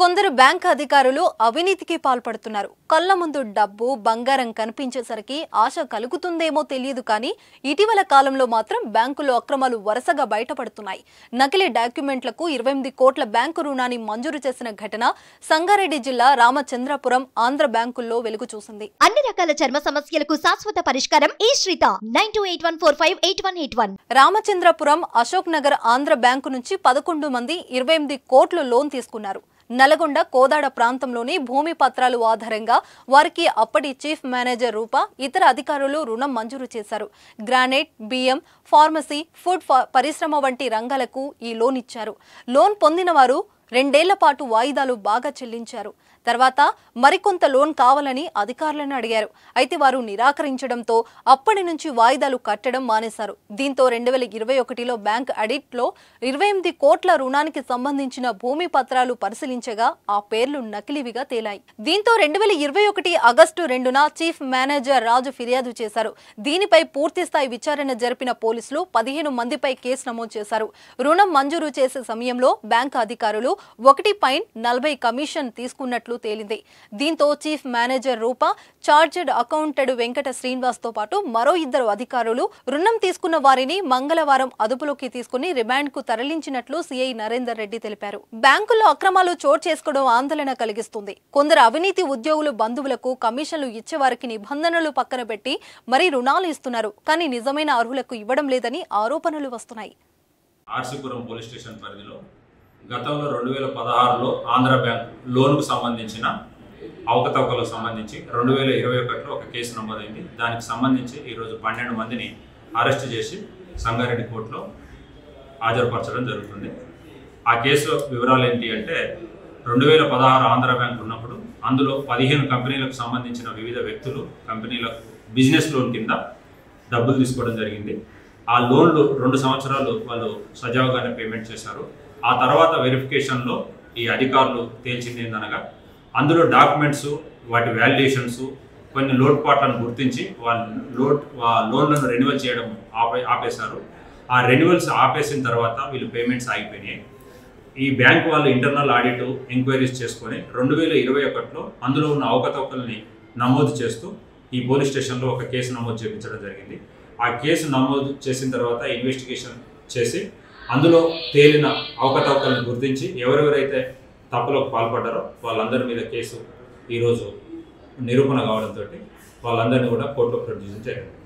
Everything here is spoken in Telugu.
కొందరు బ్యాంక్ అధికారులు అవినీతికి పాల్పడుతున్నారు. కళ్ళ ముందు డబ్బు బంగారం కనిపించేసరికి ఆశ కలుగుతుందేమో తెలియదు కానీ ఇటీవల కాలంలో మాత్రం బ్యాంకులో అక్రమాలు వరుసగా బయటపడుతున్నాయి. నకిలీ డాక్యుమెంట్లకు 28 కోట్ల బ్యాంకు రుణాన్ని మంజూరు చేసిన ఘటన సంగారెడ్డి జిల్లా రామచంద్రపురం ఆంధ్ర బ్యాంకుల్లో వెలుగు చూసింది. అన్ని రకాల చర్మ సమస్యలకు శాశ్వత పరిష్కారం ఈ శ్రీత 9281458181. రామచంద్రపురం అశోక్ నగర్ ఆంధ్ర బ్యాంకు నుంచి 11 మంది 28 కోట్ల లోన్ తీసుకున్నారు. నల్గొండ కోదాడ ప్రాంతంలోని భూమి పత్రాలు ఆధారంగా వారికి అప్పటి చీఫ్ మేనేజర్ రూప ఇతర అధికారులు రుణం మంజూరు చేశారు. గ్రానైట్, బియ్యం, ఫార్మసీ, ఫుడ్ పరిశ్రమ వంటి రంగాలకు ఈ లోన్ ఇచ్చారు. లోన్ పొందిన వారు 2 ఏళ్ల పాటు వాయిదాలు బాగా చెల్లించారు. తర్వాత మరికొంత లోన్ కావాలని అధికారులను అడిగారు. అయితే వారు నిరాకరించడంతో అప్పటి నుంచి వాయిదాలు కట్టడం మానేశారు. దీంతో 2021లో బ్యాంక్ ఆడిట్లో 28 కోట్ల రుణానికి సంబంధించిన భూమి పత్రాలు పరిశీలించగా ఆ పేర్లు నకిలీవిగా తేలాయి. దీంతో 2021 ఆగస్టు 2న చీఫ్ మేనేజర్ రాజు ఫిర్యాదు చేశారు. దీనిపై పూర్తిస్థాయి విచారణ జరిపిన పోలీసులు 15 మందిపై కేసు నమోదు చేశారు. రుణం మంజూరు చేసే సమయంలో బ్యాంకు అధికారులు 1.40 కమిషన్ తీసుకున్నట్లు తేలింది. దీంతో చీఫ్ మేనేజర్ రూప, చార్టెడ్ అకౌంటెంట్ వెంకట శ్రీనివాస్ తో పాటు మరో 2 అధికారులు రుణం తీసుకున్న వారిని మంగళవారం అదుపులోకి తీసుకుని రిమాండ్ కు తరలించినట్లు సిఐ నరేందర్ రెడ్డి తెలిపారు. బ్యాంకుల్లో అక్రమాలు చోటు చేసుకోవడం ఆందోళన కలిగిస్తుంది. కొందరు అవినీతి ఉద్యోగులు బంధువులకు కమిషన్లు ఇచ్చేవారికి నిబంధనలు పక్కన పెట్టి మరీ రుణాలు ఇస్తున్నారు. కానీ నిజమైన అర్హులకు ఇవ్వడం లేదని ఆరోపణలు వస్తున్నాయి. ఆర్సీపురం పోలీస్ స్టేషన్ పరిధిలో గతంలో 2016లో ఆంధ్ర బ్యాంక్ లోన్కు సంబంధించిన అవకతవకలకు సంబంధించి 2021లో ఒక కేసు నమోదైంది. దానికి సంబంధించి ఈరోజు 12 మందిని అరెస్ట్ చేసి సంగారెడ్డి కోర్టులో హాజరుపరచడం జరుగుతుంది. ఆ కేసులో వివరాలు ఏంటి అంటే 2016 ఆంధ్ర బ్యాంక్ ఉన్నప్పుడు అందులో 15 కంపెనీలకు సంబంధించిన వివిధ వ్యక్తులు కంపెనీలకు బిజినెస్ లోన్ కింద డబ్బులు తీసుకోవడం జరిగింది. ఆ లోన్లు 2 సంవత్సరాలు వాళ్ళు సజావుగానే పేమెంట్ చేశారు. ఆ తర్వాత వెరిఫికేషన్లో ఈ అధికారులు తేల్చింది ఏందనగా అందులో డాక్యుమెంట్స్, వాటి వాల్యుయేషన్స్, కొన్ని లోటుపాట్లను గుర్తించి లోన్లను రెన్యువల్ చేయడం ఆపేశారు. ఆ రెన్యువల్స్ ఆపేసిన తర్వాత వీళ్ళు పేమెంట్స్ ఆగిపోయినాయి. ఈ బ్యాంక్ వాళ్ళు ఇంటర్నల్ ఆడిట్ ఎంక్వైరీస్ చేసుకొని 2021లో అందులో ఉన్న అవకతవకల్ని నమోదు చేస్తూ ఈ పోలీస్ స్టేషన్లో ఒక కేసు నమోదు చేయించడం జరిగింది. ఆ కేసు నమోదు చేసిన తర్వాత ఇన్వెస్టిగేషన్ చేసి అందులో తేలిన అవకతవకలను గుర్తించి ఎవరెవరైతే తప్పులకు పాల్పడ్డారో వాళ్ళందరి మీద కేసు ఈరోజు నిరూపణ కావడంతో వాళ్ళందరినీ కూడా కోర్టులో ప్రొడ్యూస్ జరిగింది.